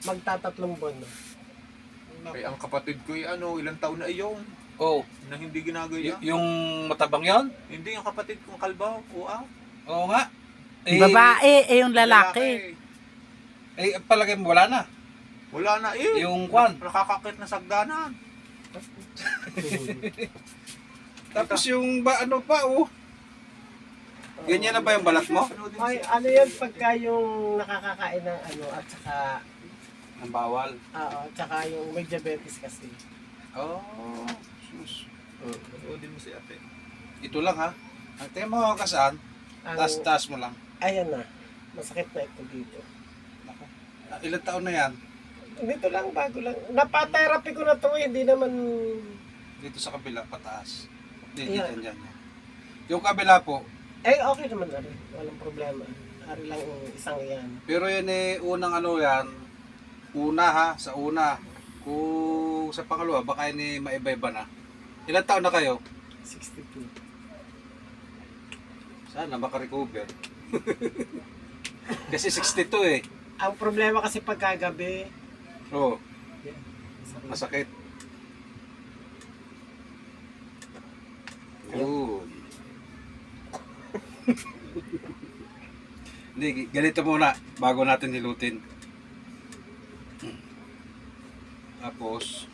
Magtatatlong buwan na. Ay, ang kapatid ko ilang taon na iyong Oh, na hindi ginagaya. yung matabang yon? Hindi yung kapatid kong kalbaw. Oo nga. Babae, yung lalaki. Palagay mo wala na. Wala na eh. Yung kwan. Nakakakit na sagdanan. Tapos yung ano pa Ganyan na ba yung balat mo? Ay, ano yan pagka yung nakakakain ng at saka, Ang bawal. at saka yung may diabetes kasi. Oh, sus. Panoodin mo si ate. Ito lang ha. Ang tingin mo kasaan, taas mo lang. Ayan na, masakit na ito dito. Ilang taon na yan? Dito lang, bago lang. Napatherapy ko na ito hindi naman... Dito sa kabila, pataas. Dito, Yeah. dyan. Yung kabila po, Okay naman na rin. Walang problema. Ari lang yung isang yan. pero yan unang yan, sa una. Kung sa pangalawa, baka yun maiba-iba na. Ilang taon na kayo? 62. Sana makarecover. Kasi 62 Ang problema kasi pagkagabi, Oo, sakit. masakit. Yun. Hindi, ganito muna bago natin hilutin. Tapos,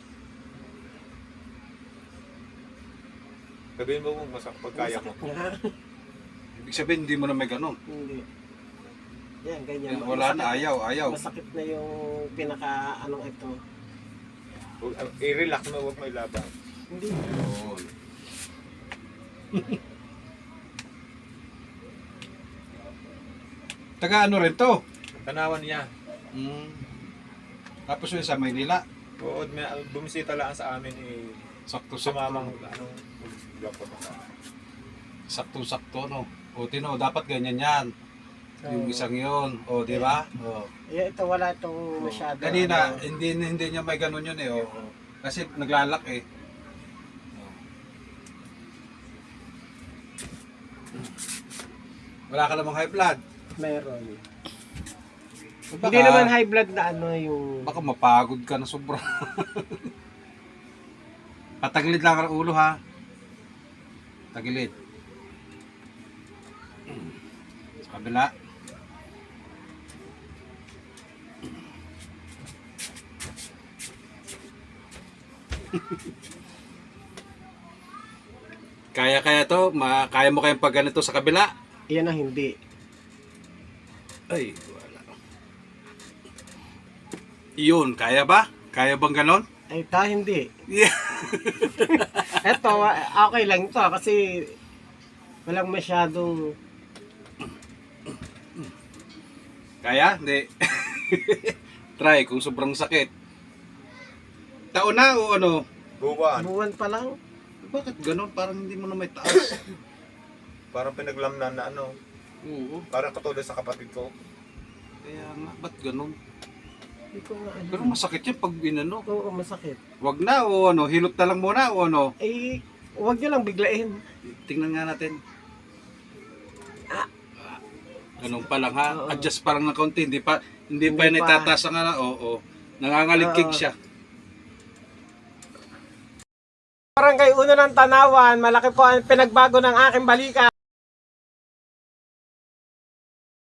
Sabihin mo masak pagkaya mo. Masakit nga. ibig sabihin hindi mo na may ganun. Hindi. Yan, ganyan. Wala na, ayaw. Masakit na yung ito. I-relax mo, huwag mo ilaban. Hindi. Yun. Taga ano rin to? Tanawan niya. Tapos yun sa Maynila. Oo, bumisita lang sa amin sumamang vlog ko pa. Sakto, no? O, tino, dapat ganyan yan. Yung isang yun. O, di ba? O. Ito wala itong masyado. Kanina, hindi niya may ganun yun o. Kasi naglalak Wala ka namang high blood. Meron. Baka, Hindi naman high blood na yung... Baka mapagod ka na sobra. Patagilid lang ang ulo ha. Tagilid. Sa kabila. Kaya to, kaya mo kayang pag ganito sa kabila? Yan ang hindi. Ay, wala. Yun, kaya ba? Kaya bang ganon? Ay, hindi. Yeah. Ito, okay lang ito kasi walang masyadong... Kaya? Hindi. Try kung sobrang sakit. Taon na o ano? Buwan pa lang. Bakit ganon? Parang hindi mo na may taas. Parang pinaglamnan na Oo. Parang katulad sa kapatid ko. Kaya nga, ba't ganon? Hindi ko nga alam. Pero masakit yan pag inano. Oo, masakit. Wag na o ano, hilot na lang muna o ano. Huwag nyo lang biglain. Tingnan nga natin. Ganun pa lang ha. Oo. Adjust pa lang ng kaunti. Hindi pa Hindi yan pa. itataas ang oo. Nangangaligkig Oo. siya. Barangay Uno ng Tanawan, malaki po ang pinagbago ng aking balika.